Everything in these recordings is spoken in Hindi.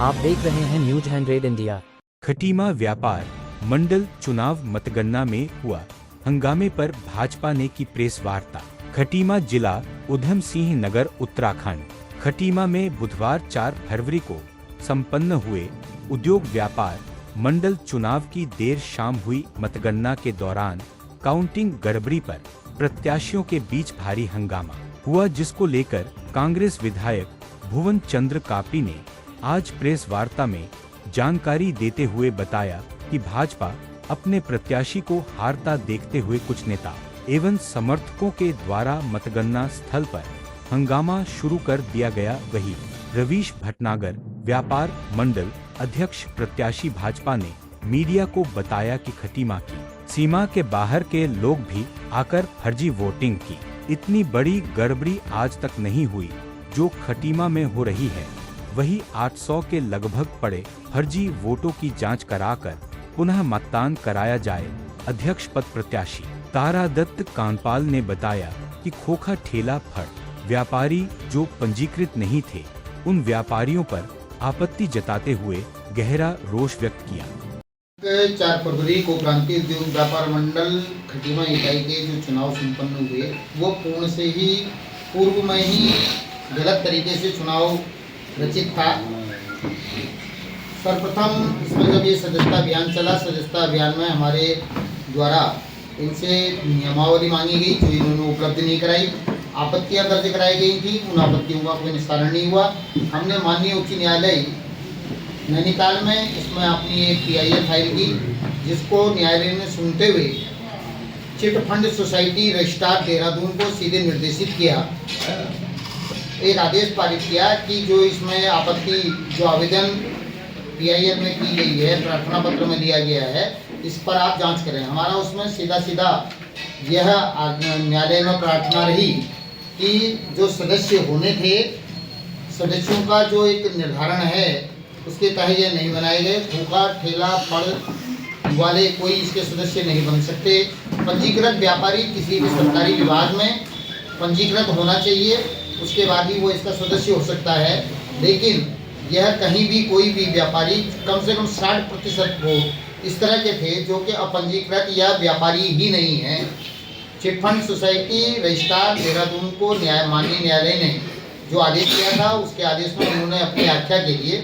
आप देख रहे हैं न्यूज 100 इंडिया। खटीमा व्यापार मंडल चुनाव मतगणना में हुआ हंगामे पर भाजपा ने की प्रेस वार्ता। खटीमा जिला उधम सिंह नगर उत्तराखंड। खटीमा में बुधवार 4 फरवरी को संपन्न हुए उद्योग व्यापार मंडल चुनाव की देर शाम हुई मतगणना के दौरान काउंटिंग गड़बड़ी पर प्रत्याशियों के बीच भारी हंगामा हुआ, जिसको लेकर कांग्रेस विधायक भुवन चंद्र कापी ने आज प्रेस वार्ता में जानकारी देते हुए बताया कि भाजपा अपने प्रत्याशी को हारता देखते हुए कुछ नेता एवं समर्थकों के द्वारा मतगणना स्थल पर हंगामा शुरू कर दिया गया। वही रवीश भटनागर व्यापार मंडल अध्यक्ष प्रत्याशी भाजपा ने मीडिया को बताया कि खटीमा की सीमा के बाहर के लोग भी आकर फर्जी वोटिंग की। इतनी बड़ी गड़बड़ी आज तक नहीं हुई जो खटीमा में हो रही है। वही 800 के लगभग पड़े फर्जी वोटों की जांच कराकर पुनः मतदान कराया जाए। अध्यक्ष पद प्रत्याशी तारा दत्त कांपाल ने बताया कि खोखा ठेला फड़ व्यापारी जो पंजीकृत नहीं थे, उन व्यापारियों पर आपत्ति जताते हुए गहरा रोष व्यक्त किया। 4 फरवरी को प्रांतीय उद्योग व्यापार मंडल खटीमा इकाई के जो चुनाव संपन्न हुए वो पूर्व में ही गलत तरीके से चुनाव रचित था। सर्वप्रथम इसमें जब ये सदस्यता अभियान चला, सदस्यता अभियान में हमारे द्वारा इनसे नियमावली मांगी गई जो इन्होंने उपलब्ध नहीं कराई। आपत्तियां दर्ज कराई गई थी, उन आपत्तियों का कोई निस्तारण नहीं हुआ। हमने माननीय उच्च न्यायालय नैनीताल में इसमें अपनी एक PIL फाइल की, जिसको न्यायालय ने सुनते हुए chit fund society registrar Dehradun को सीधे निर्देशित किया, एक आदेश पारित किया कि जो इसमें आपत्ति जो आवेदन PIL में की गई है, प्रार्थना पत्र में दिया गया है, इस पर आप जांच करें। हमारा उसमें सीधा यह न्यायालय में प्रार्थना रही कि जो सदस्य होने थे, सदस्यों का जो एक निर्धारण है उसके तहत यह नहीं बनाए गए। खोखा ठेला फड़ वाले कोई इसके सदस्य नहीं बन सकते। पंजीकृत व्यापारी किसी भी सरकारी विभाग में पंजीकृत होना चाहिए, उसके बाद ही वो इसका सदस्य हो सकता है। लेकिन यह कहीं भी कोई भी व्यापारी कम से कम 60% वोट इस तरह के थे जो कि अपंजीकृत या व्यापारी ही नहीं है। चिटफंड सोसाइटी रजिस्ट्रार देहरादून को माननीय न्यायालय ने जो आदेश दिया था, उसके आदेश में उन्होंने अपनी व्याख्या के लिए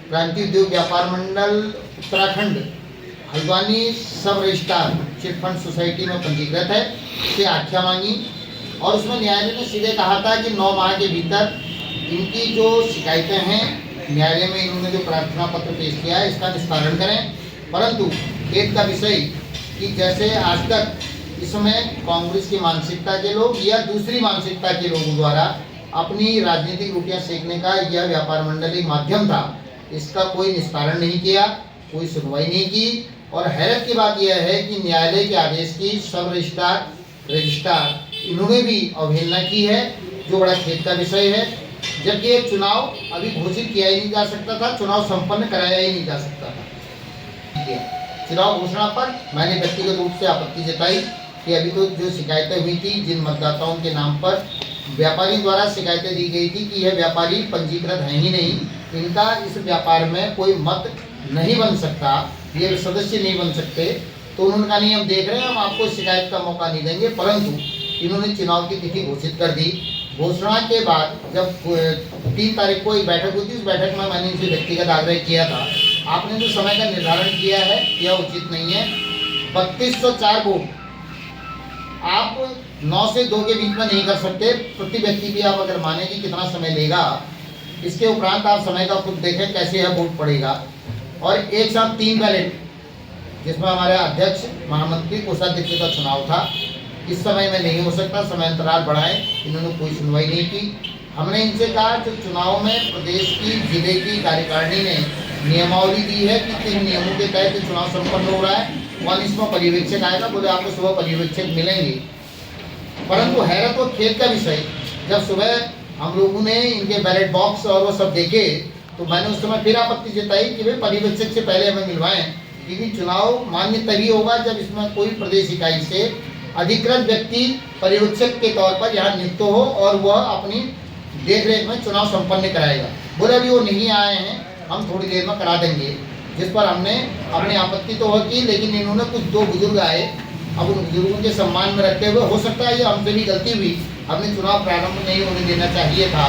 प्रांतीय उद्योग व्यापार मंडल उत्तराखंड हल्द्वानी सब रजिस्ट्रार चिटफंड सोसाइटी में पंजीकृत है, उससे आख्या मांगी और उसमें न्यायालय ने सीधे कहा था कि 9 माह के भीतर इनकी जो शिकायतें हैं न्यायालय में इन्होंने जो प्रार्थना पत्र पेश किया है इसका निस्तारण करें। परंतु खेद का विषय कि जैसे आज तक इसमें कांग्रेस की मानसिकता के लोग या दूसरी मानसिकता के लोगों द्वारा अपनी राजनीतिक रोटियां सेकने का यह व्यापार मंडल एक माध्यम था, इसका कोई निस्तारण नहीं किया, कोई सुनवाई नहीं की। और हैरत की बात यह है कि न्यायालय के आदेश की सब रजिस्ट्रार इन्होंने भी अवहेलना की है, जो बड़ा खेद का विषय है। जबकि एक चुनाव अभी घोषित किया ही नहीं जा सकता था, चुनाव संपन्न कराया ही नहीं जा सकता था। चुनाव घोषणा पर मैंने व्यक्तिगत रूप से आपत्ति जताई कि अभी तो जो शिकायतें हुई थी, जिन मतदाताओं के नाम पर व्यापारी द्वारा शिकायतें दी गई थी कि यह व्यापारी पंजीकृत है ही नहीं, इनका इस व्यापार में कोई मत नहीं बन सकता, ये सदस्य नहीं बन सकते। तो उन्होंने कहा नहीं, हम देख रहे हैं, हम आपको शिकायत का मौका नहीं देंगे। परंतु इन्होंने चुनाव की तिथि घोषित कर दी। घोषणा के बाद जब 3 तारीख को एक बैठक हुई थी, उस बैठक में मैंने इनसे व्यक्तिगत आग्रह किया था, आपने जो समय का निर्धारण किया है यह उचित नहीं है। 3204 वोट आप 9 से 2 के बीच में नहीं कर सकते। प्रति व्यक्ति भी आप अगर माने कि कितना समय लेगा, इसके उपरांत आप समय का खुद देखें कैसे यह वोट पड़ेगा। और एक साथ 3 बैलेट, जिसमें हमारे अध्यक्ष महामंत्री कोषाध्यक्ष का चुनाव था, इस समय में नहीं हो सकता, समय अंतराल बढ़ाएं। इन्होंने कोई सुनवाई नहीं की। हमने इनसे कहा जो चुनाव में प्रदेश की जिले की कार्यकारिणी ने नियमावली दी है कि 3 नियमों के तहत चुनाव संपन्न हो रहा है, वन इसमें पर्यवेक्षक आएगा, बोले आपको सुबह पर्यवेक्षक मिलेंगे। परंतु हैरत और खेद का विषय, जब सुबह हम लोगों ने इनके बैलेट बॉक्स और वो सब देखे तो मैंने उस समय फिर आपत्ति जताई कि भाई पर्यवेक्षक से पहले हमें मिलवाएं, क्योंकि चुनाव मान्य तभी होगा जब इसमें कोई प्रदेश इकाई से अधिकृत व्यक्ति पर्यवेक्षक के तौर पर यहाँ नियुक्त हो और वह अपनी देखरेख में चुनाव संपन्न कराएगा। बोले अभी वो नहीं आए हैं, हम थोड़ी देर में करा देंगे। जिस पर हमने अपनी आपत्ति तो की, लेकिन इन्होंने कुछ 2 बुजुर्ग आए। अब उन बुजुर्गों के सम्मान में रखते हुए, हो सकता है ये हमसे भी गलती हुई, हमने चुनाव प्रारंभ नहीं होने देना चाहिए था,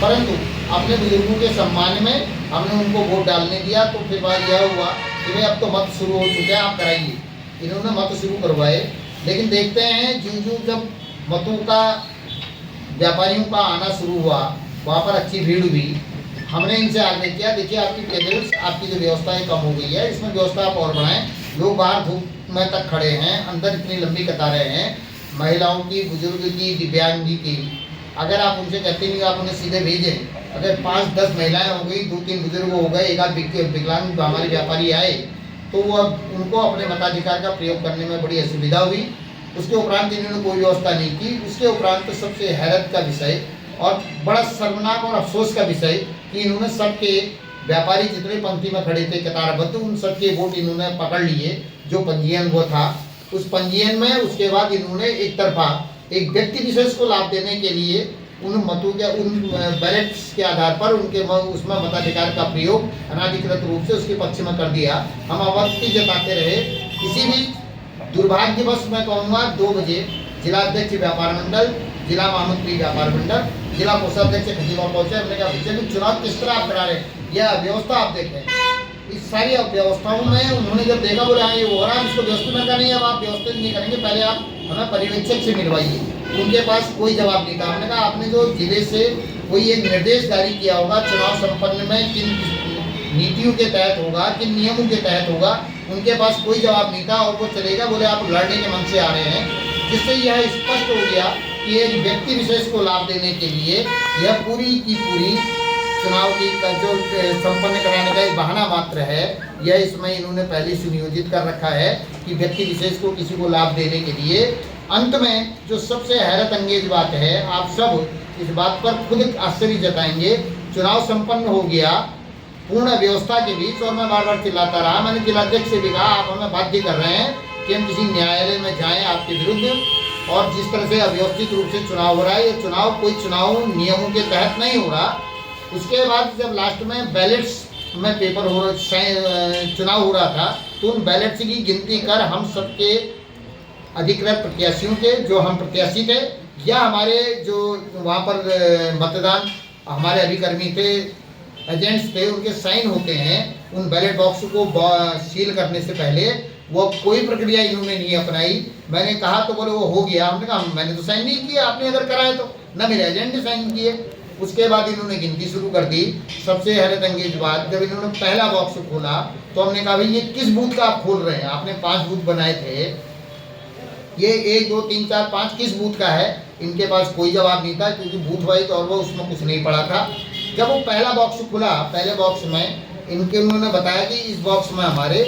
परंतु अपने बुजुर्गों के सम्मान में हमने उनको वोट डालने दिया। तो फिर बात यह हुआ कि भाई अब तो मत शुरू हो चुके हैं, आप कराइए। इन्होंने मत शुरू करवाए, लेकिन देखते हैं ज्यों जब मतों का व्यापारियों का आना शुरू हुआ, वहाँ पर अच्छी भीड़ हुई। हमने इनसे आग्रह किया, देखिए आपकी टेबल्स, आपकी जो व्यवस्था है कम हो गई है, इसमें व्यवस्था आप और बढ़ाएं। लोग बाहर धूप में तक खड़े हैं, अंदर इतनी लंबी कतारें हैं, महिलाओं की, बुजुर्ग की, दिव्यांगी की। अगर आप उनसे कहते नहीं, आप उन्हें सीधे भेजें। अगर 5-10 महिलाएं हो गई, 2-3 बुजुर्ग हो गए, एक आध विकलांग हमारे व्यापारी आए, तो वो अब उनको अपने मताधिकार का प्रयोग करने में बड़ी असुविधा हुई। उसके उपरांत इन्होंने कोई व्यवस्था नहीं की। उसके उपरांत तो सबसे हैरत का विषय और बड़ा शर्मनाक और अफसोस का विषय कि इन्होंने सबके व्यापारी जितने पंक्ति में खड़े थे कतारबद्ध, उन सबके वोट इन्होंने पकड़ लिए। जो पंजीयन वो था, उस पंजीयन में उसके बाद इन्होंने एक तरफा एक व्यक्ति विशेष को लाभ देने के लिए उन मतों के, उन बैलेट्स के आधार पर उनके उसमें मताधिकार का प्रयोग अनाधिकृत रूप से उसके पक्ष में कर दिया। हम आपत्ति जताते रहे। इसी बीच दुर्भाग्यवश मैं कहूँगा 2 बजे जिला अध्यक्ष व्यापार मंडल, जिला महामंत्री व्यापार मंडल, जिला कोषाध्यक्ष खटीमा पहुंचे। हमने कहा भैया चुनाव किस तरह आप करा रहे हैं, यह अव्यवस्था आप देखें। इस सारी अव्यवस्थाओं में उन्होंने जब देखा, बोले हाँ ये हो रहा है, इसको व्यवस्थित में का नहीं, अब आप व्यवस्थित नहीं करेंगे, पहले आप हमें पर्यवेक्षक से मिलवाइए। उनके पास कोई जवाब नहीं था। हमने कहा आपने जो जिले से कोई एक निर्देश जारी किया होगा, चुनाव संपन्न में किन नीतियों के तहत होगा, किन नियमों के तहत होगा, उनके पास कोई जवाब नहीं था। और वो चलेगा, बोले आप लड़ने के मन से आ रहे हैं, जिससे यह स्पष्ट हो गया कि एक व्यक्ति विशेष को लाभ देने के लिए यह पूरी की पूरी चुनाव की जो संपन्न कराने का एक बहाना मात्र है। यह इसमें इन्होंने पहले सुनियोजित कर रखा है कि व्यक्ति विशेष को किसी को लाभ देने के लिए। अंत में जो सबसे हैरत अंगेज बात है, आप सब इस बात पर खुद आश्चर्य जताएंगे, चुनाव संपन्न हो गया पूर्ण व्यवस्था के बीच, और मैं बार बार चिल्लाता रहा। मैंने जिलाध्यक्ष से भी कहा आप हमें बाध्य कर रहे हैं कि हम किसी न्यायालय में जाएं आपके विरुद्ध, और जिस तरह से अव्यवस्थित रूप से चुनाव हो रहा है, ये चुनाव कोई चुनाव नियमों के तहत नहीं हो रहा। उसके बाद जब लास्ट में बैलेट्स में पेपर हो चुनाव हो रहा था, तो उन बैलेट्स की गिनती कर हम सबके अधिकृत प्रत्याशियों के, जो हम प्रत्याशी थे या हमारे जो वहाँ पर मतदान हमारे अभिकर्मी थे, एजेंट्स थे, उनके साइन होते हैं उन बैलेट बॉक्स को सील करने से पहले। वो कोई प्रक्रिया इन्होंने नहीं अपनाई। मैंने कहा तो बोले वो हो गया। हमने कहा मैंने तो साइन नहीं किया, आपने अगर कराए तो, ना मेरे एजेंट ने साइन किए। उसके बाद इन्होंने गिनती शुरू कर दी। सबसे हैरत अंगेज बात, जब इन्होंने पहला बॉक्स खोला तो हमने कहा भाई ये किस बूथ का आप खोल रहे हैं, आपने 5 बूथ बनाए थे, ये 1 2 3 4 5 किस बूथ का है? इनके पास कोई जवाब नहीं था, क्योंकि बूथ वाइज और वो उसमें कुछ नहीं पड़ा था। जब वो पहला बॉक्स खुला, पहले बॉक्स में इनके उन्होंने बताया कि इस बॉक्स में हमारे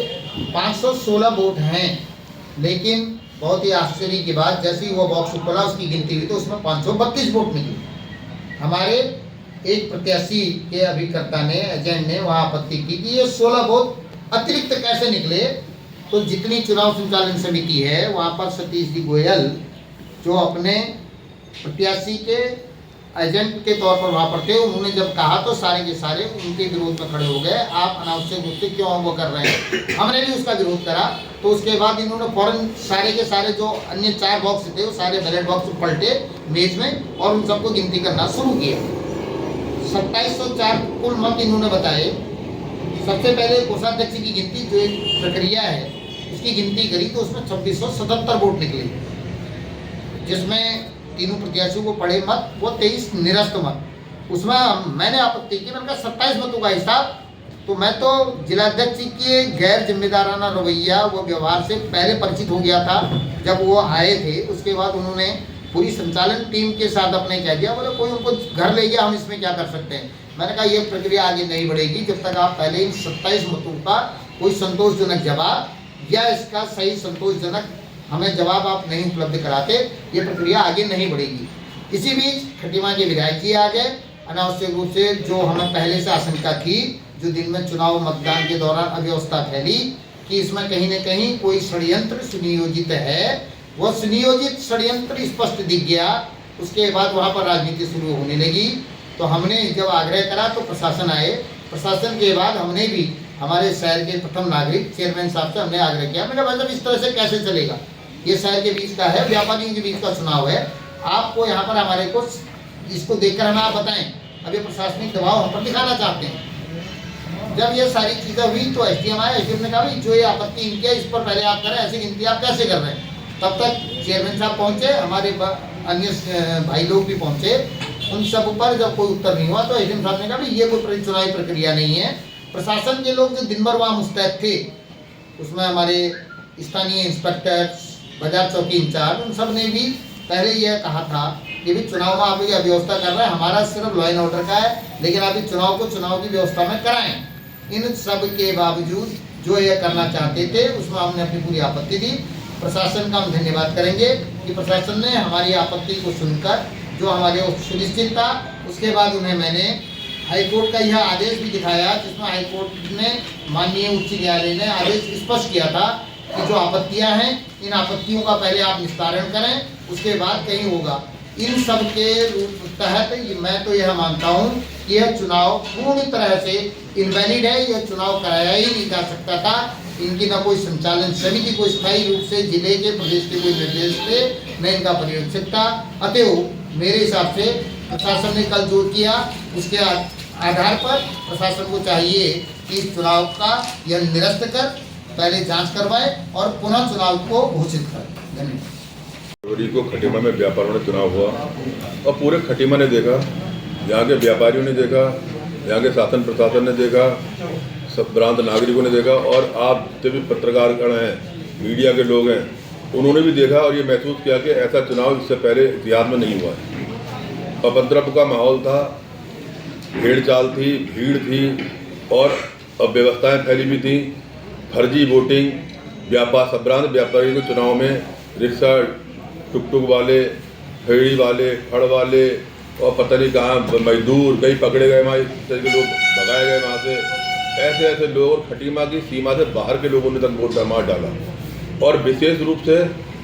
516 वोट हैं, लेकिन बहुत ही आश्चर्य की बात, जैसे ही वो बॉक्स खुला उसकी गिनती हुई तो उसमें 532 वोट निकले। हमारे एक प्रत्याशी के अभिकर्ता ने, एजेंट ने वहाँ आपत्ति की कि ये 16 वोट अतिरिक्त कैसे निकले। तो जितनी चुनाव संचालन समिति है वहाँ पर सतीश जी गोयल, जो अपने प्रत्याशी के एजेंट के तौर पर वहाँ पर थे, उन्होंने जब कहा तो सारे के सारे उनके विरोध में खड़े हो गए। आप अनावश्यक रूप से क्यों वो कर रहे हैं? हमने भी उसका विरोध करा। तो उसके बाद इन्होंने फौरन सारे के सारे जो अन्य 4 बॉक्स थे, वो सारे बैलेट बॉक्स पलटे मेज में और उन सबको गिनती करना शुरू किया। 2704 कुल मत इन्होंने बताए। सबसे पहले कोषाध्यक्ष की गिनती, जो एक प्रक्रिया है, उसकी गिनती करी तो उसमें 2677 वोट निकले, जिसमें तीनों प्रत्याशियों को पड़े मत वो 23 निरस्त मत। उसमें मैंने आपत्ति की, मैंने कहा 27 मतों का हिसाब। तो मैं तो जिलाध्यक्ष के गैर जिम्मेदाराना रवैया, वो व्यवहार से पहले परिचित हो गया था जब वो आए थे। उसके बाद उन्होंने पूरी संचालन टीम के साथ अपने कह दिया, बोले कोई उनको घर ले गया, हम इसमें क्या कर सकते हैं। मैंने कहा ये प्रक्रिया आगे नहीं बढ़ेगी जब तक आप पहले इन 27 मतों का कोई संतोषजनक जवाब या इसका सही संतोषजनक हमें जवाब आप नहीं उपलब्ध कराते, ये प्रक्रिया आगे नहीं बढ़ेगी। इसी बीच खटीमा के विधायक जी आ गए। अनावश्यक रूप से जो हमें पहले से आशंका थी, जो दिन में चुनाव मतदान के दौरान अव्यवस्था फैली कि इसमें कहीं न कहीं कोई षड्यंत्र सुनियोजित है, वह सुनियोजित षड्यंत्र स्पष्ट दिख गया। उसके बाद वहाँ पर राजनीति शुरू होने लगी। तो हमने जब आग्रह करा तो प्रशासन आए। प्रशासन के बाद हमने भी हमारे शहर के प्रथम नागरिक चेयरमैन साहब से हमने आग्रह किया, मैंने कहा भाई इस तरह से कैसे चलेगा, ये शहर के बीच का है, व्यापारियों के बीच का चुनाव है, आपको यहाँ पर हमारे को इसको देखकर हमें आप बताएं, अब ये प्रशासनिक दबाव हम पर दिखाना चाहते हैं। जब ये सारी चीज़ें हुई तो एसडीएम आए, एसडीएम ने कहा भाई जो ये आपत्ति इनकी है इस पर पहले आप करें, ऐसी गिनती आप कैसे कर रहे हैं। तब तक चेयरमैन साहब पहुँचे, हमारे अन्य भाई लोग भी पहुँचे, उन सब पर जब कोई उत्तर नहीं हुआ तो एसडीएम साहब ने कहा भाई ये कोई चुनावी प्रक्रिया नहीं है। प्रशासन के लोग जो दिन भर वहाँ मुस्तैद थे, उसमें हमारे स्थानीय इंस्पेक्टर, बाजार चौकी इंचार्ज, उन सब ने भी पहले यह कहा था कि भी चुनाव में आप ये व्यवस्था कर रहे हैं, हमारा सिर्फ लॉ एंड ऑर्डर का है, लेकिन आप इस चुनाव को चुनाव की व्यवस्था में कराएं। इन सब के बावजूद जो यह करना चाहते थे उसमें हमने अपनी पूरी आपत्ति दी। प्रशासन का हम धन्यवाद करेंगे कि प्रशासन ने हमारी आपत्ति को सुनकर जो हमारे सुनिश्चित था, उसके बाद उन्हें मैंने हाईकोर्ट का यह आदेश भी दिखाया, जिसमें हाईकोर्ट ने माननीय उच्च न्यायालय ने आदेश स्पष्ट किया था कि जो आपत्तियां हैं, इन आपत्तियों का पहले आप निस्तारण करें, उसके बाद कहीं होगा। इन सब के तहत मैं तो यह मानता हूं कि यह चुनाव पूरी तरह से इनवैलिड है, यह चुनाव कराया ही नहीं जा सकता था। इनकी न कोई संचालन समिति को स्थायी रूप से जिले के प्रदेश के कोई निर्देश थे, न इनका पर्यवेक्षक था। अतएव मेरे हिसाब से प्रशासन ने कल जो किया उसके आधार पर प्रशासन को चाहिए कि इस चुनाव का यह निरस्त कर पहले जांच करवाए और पुनः चुनाव को घोषित करें। धन्यवाद। फरवरी को खटीमा में व्यापारियों में चुनाव हुआ और पूरे खटीमा ने देखा, यहाँ के व्यापारियों ने देखा, यहाँ के शासन प्रशासन ने देखा, सब प्रांत नागरिकों ने देखा, और आप जितने भी पत्रकारगण हैं, मीडिया के लोग हैं, उन्होंने भी देखा और ये महसूस किया कि ऐसा चुनाव इससे पहले इतिहास में नहीं हुआ है। उपद्रव का माहौल था, भेड़ चाल थी, भीड़ थी और अव्यवस्थाएँ फैली भी थी, फर्जी वोटिंग, संभ्रांत व्यापारियों के चुनाव में रिक्शा, टुकटुक वाले, फेरी वाले, फड़ वाले और पता नहीं कहाँ मजदूर कई पकड़े गए, वहाँ इस तरह के लोग भगाए गए वहाँ से। ऐसे ऐसे लोग और खटीमा की सीमा से बाहर के लोगों ने तक वोट मार डाला और विशेष रूप से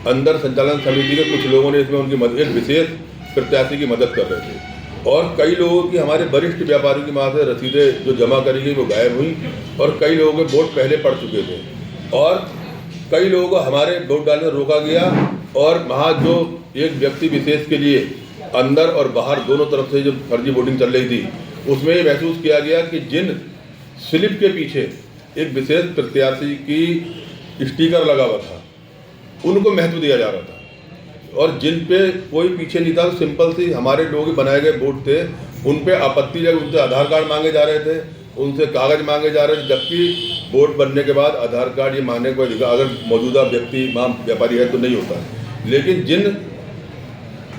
अंदर संचालन समिति के कुछ लोगों ने इसमें उनकी मदद, एक विशेष प्रत्याशी की मदद कर रहे थे और कई लोगों की, हमारे वरिष्ठ व्यापारियों की वहाँ से रसीदें जो जमा करी गई वो गायब हुई और कई लोगों के वोट पहले पड़ चुके थे और कई लोगों को हमारे वोट डालने से रोका गया और वहाँ जो एक व्यक्ति विशेष के लिए अंदर और बाहर दोनों तरफ से जो फर्जी वोटिंग चल रही थी उसमें ये महसूस किया गया कि जिन स्लिप के पीछे एक विशेष प्रत्याशी की स्टिकर लगा हुआ था उनको महत्व दिया जा रहा था और जिन पे कोई पीछे नहीं था, सिंपल सी हमारे लोगों के बनाए गए वोट थे, उन पे आपत्ति जब उनसे आधार कार्ड मांगे जा रहे थे, उनसे कागज मांगे जा रहे थे, जबकि वोट बनने के बाद आधार कार्ड ये मांगने को अधिकार अगर मौजूदा व्यक्ति वहाँ व्यापारी है तो नहीं होता है। लेकिन जिन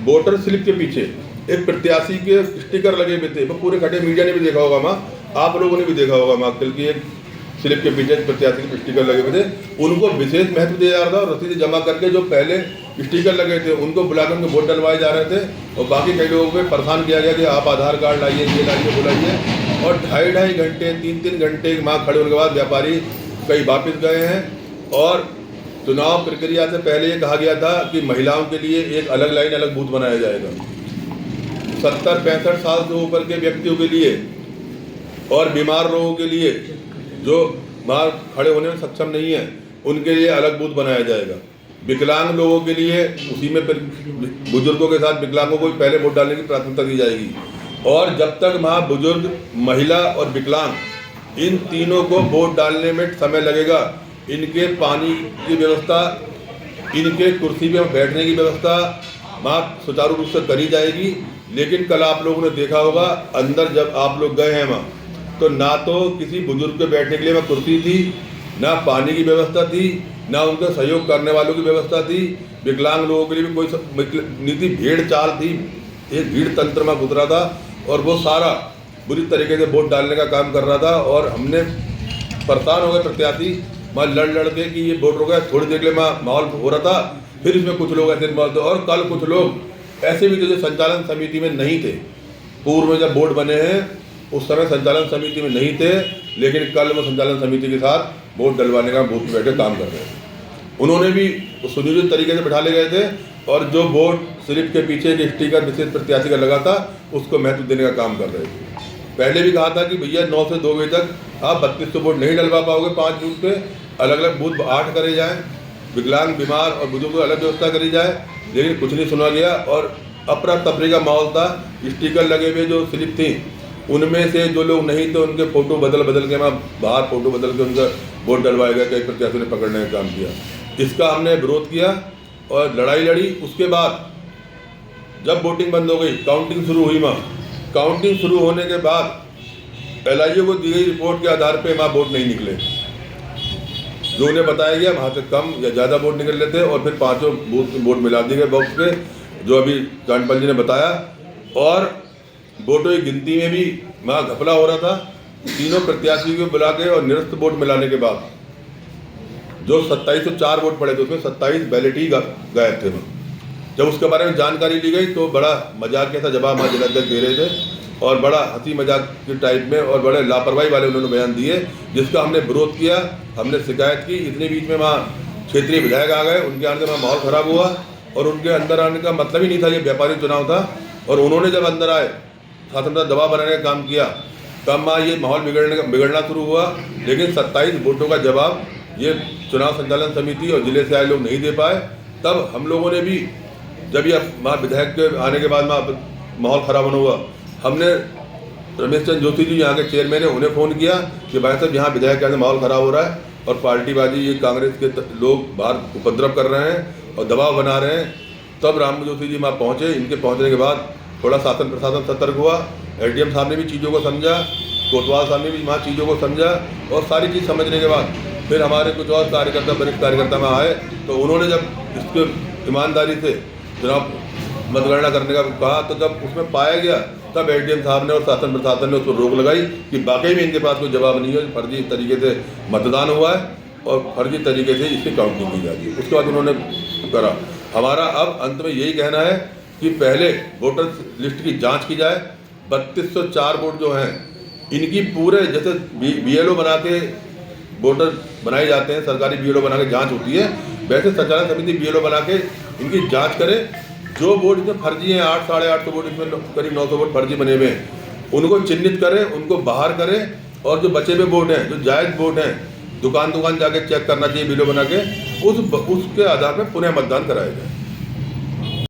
वोटर स्लिप के पीछे एक प्रत्याशी के स्टिकर लगे हुए थे, वो पूरे खड़े मीडिया ने भी देखा होगा, वहाँ आप लोगों ने भी देखा होगा, वहाँ कल की एक स्लिप के पीछे प्रत्याशी के स्टिकर लगे हुए थे, उनको विशेष महत्व दिया जा रहा था और रसीदें जमा करके जो पहले स्टिकर लगे थे उनको बुलाकर उनके वोट डलवाए जा रहे थे और बाकी कई लोगों को परेशान किया गया कि आप आधार कार्ड लाइए, ये लाइए, बुलाइए और 2.5 घंटे 3 घंटे वहाँ खड़े होने के बाद व्यापारी कई वापस गए हैं। और चुनाव प्रक्रिया से पहले ये कहा गया था कि महिलाओं के लिए एक अलग लाइन, अलग बूथ बनाया जाएगा, 70-65 साल से ऊपर के व्यक्तियों के लिए और बीमार लोगों के लिए जो वहाँ खड़े होने में सक्षम नहीं है उनके लिए अलग बूथ बनाया जाएगा, विकलांग लोगों के लिए उसी में फिर बुजुर्गों के साथ विकलांगों को पहले वोट डालने की प्राथमिकता दी जाएगी और जब तक वहाँ बुजुर्ग, महिला और विकलांग इन तीनों को वोट डालने में समय लगेगा, इनके पानी की व्यवस्था, इनके कुर्सी पर बैठने की व्यवस्था वहाँ सुचारू रूप से करी जाएगी। लेकिन कल आप लोगों ने देखा होगा अंदर जब आप लोग गए हैं वहाँ तो ना तो किसी बुजुर्ग के बैठने के लिए वहाँ कुर्सी थी, ना पानी की व्यवस्था थी, ना उनका सहयोग करने वालों की व्यवस्था थी, विकलांग लोगों के लिए भी कोई नीति, भीड़ चाल थी, एक भीड़ तंत्र में गुजरा था और वो सारा बुरी तरीके से वोट डालने का काम कर रहा था और हमने परेशान हो गए प्रत्याशी वहाँ लड़ के कि ये वोट रुका, थोड़ी देर के लिए वहाँ माहौल हो रहा था, फिर इसमें कुछ लोग ऐसे थे और कल कुछ लोग ऐसे भी थे जो संचालन समिति में नहीं थे, पूर्व में जब वोट बने हैं उस समय संचालन समिति में नहीं थे, लेकिन कल वो संचालन समिति के साथ वोट डलवाने का बूथ बैठे काम कर रहे हैं। उन्होंने भी सुनियोजित तरीके से बिठा ले गए थे और जो वोट स्लिप के पीछे जो स्टिकर विशेष प्रत्याशी का लगा था उसको महत्व देने का काम कर रहे थे। पहले भी कहा था कि भैया 9 से 2 बजे तक आप 3200 वोट नहीं डलवा पाओगे 5 बूथ पे, अलग अलग बूथ 8 करे जाएँ, विकलांग, बीमार और बुजुर्ग को अलग व्यवस्था करी जाए, लेकिन कुछ नहीं सुना गया। और अफरा तफरी का माहौल था। स्टिकर लगे हुए जो स्लिप थी, उनमें से जो लोग नहीं थे उनके फ़ोटो बदल के वहाँ बाहर फ़ोटो बदल के उनका वोट डलवाया गया, कई प्रत्याशियों ने पकड़ने का काम किया। इसका हमने विरोध किया और लड़ाई लड़ी। उसके बाद जब वोटिंग बंद हो गई, काउंटिंग शुरू हुई, वहाँ काउंटिंग शुरू होने के बाद LIO को दी गई रिपोर्ट के आधार पर वहाँ वोट नहीं निकले। जो उन्हें बताया गया वहाँ से कम या ज़्यादा वोट निकल लेते और फिर 5 बूथ वोट मिला दिए गए बॉक्स पे, जो अभी कांडपाल जी ने बताया। और वोटों की गिनती में भी वहाँ घपला हो रहा था। तीनों प्रत्याशियों को बुला के और निरस्त वोट मिलाने के बाद जो 2704 वोट पड़े थे उसमें 27 बैलेट ही गायब थे। जब उसके बारे में जानकारी ली गई तो बड़ा मजाक के साथ जवाब हमारे जिलाध्यक्ष दे रहे थे और बड़ा हंसी मजाक के टाइप में और बड़े लापरवाही वाले उन्होंने बयान दिए, जिसका हमने विरोध किया, हमने शिकायत की। इतने बीच में वहाँ क्षेत्रीय विधायक आ गए, उनके आने से वहाँ माहौल ख़राब हुआ और उनके अंदर आने का मतलब ही नहीं था, ये व्यापारी चुनाव था। और उन्होंने जब अंदर आए, शासन पर दबाव बनाने का काम किया, तब वहाँ ये माहौल बिगड़ना शुरू हुआ। लेकिन 27 वोटों का जवाब ये चुनाव संचालन समिति और जिले से आए लोग नहीं दे पाए। तब हम लोगों ने भी, जब ये वहाँ विधायक के आने के बाद वहाँ माहौल ख़राब होना हुआ, हमने रमेश चंद्र जोशी जी यहाँ के चेयरमैन है, उन्हें फ़ोन किया कि भाई साहब यहाँ विधायक के आने माहौल ख़राब हो रहा है और पार्टीबाजी, ये कांग्रेस के लोग बाहर उपद्रव कर रहे हैं और दबाव बना रहे हैं। तब राम जोशी जी वहाँ पहुँचे। इनके पहुँचने के बाद थोड़ा शासन प्रशासन सतर्क हुआ। LDM साहब ने भी चीज़ों को समझा, कोतवाल साहब ने भी वहाँ चीज़ों को समझा और सारी चीज़ समझने के बाद फिर हमारे कुछ और कार्यकर्ता, वरिष्ठ कार्यकर्ता वहाँ आए। तो उन्होंने जब इसको ईमानदारी से जनाब मतगणना करने का कहा, तो जब उसमें पाया गया तब LDM साहब ने और शासन प्रशासन ने उस पर रोक लगाई कि वाकई में इनके पास कोई जवाब नहीं है, फर्जी तरीके से मतदान हुआ है और फर्जी तरीके से इसकी काउंटिंग की जाती है। उसके बाद उन्होंने करा। हमारा अब अंत में यही कहना है कि पहले वोटर लिस्ट की जांच की जाए। 3204 वोट जो हैं इनकी पूरे, जैसे BLO बना के वोटर बनाए जाते हैं, सरकारी BLO बना के जाँच होती है, वैसे संचालन समिति BLO बना के इनकी जाँच करे। जो वोट इसमें फर्जी हैं, 800 साढ़े 800 वोट, इसमें करीब 900 वोट फर्जी बने हुए हैं, उनको चिन्हित करें, उनको बाहर करें और जो बचे हुए वोट हैं, जो जायज़ वोट हैं, दुकान जाके चेक करना चाहिए BLO बना के, उसके आधार पर पुनः मतदान कराया जाए।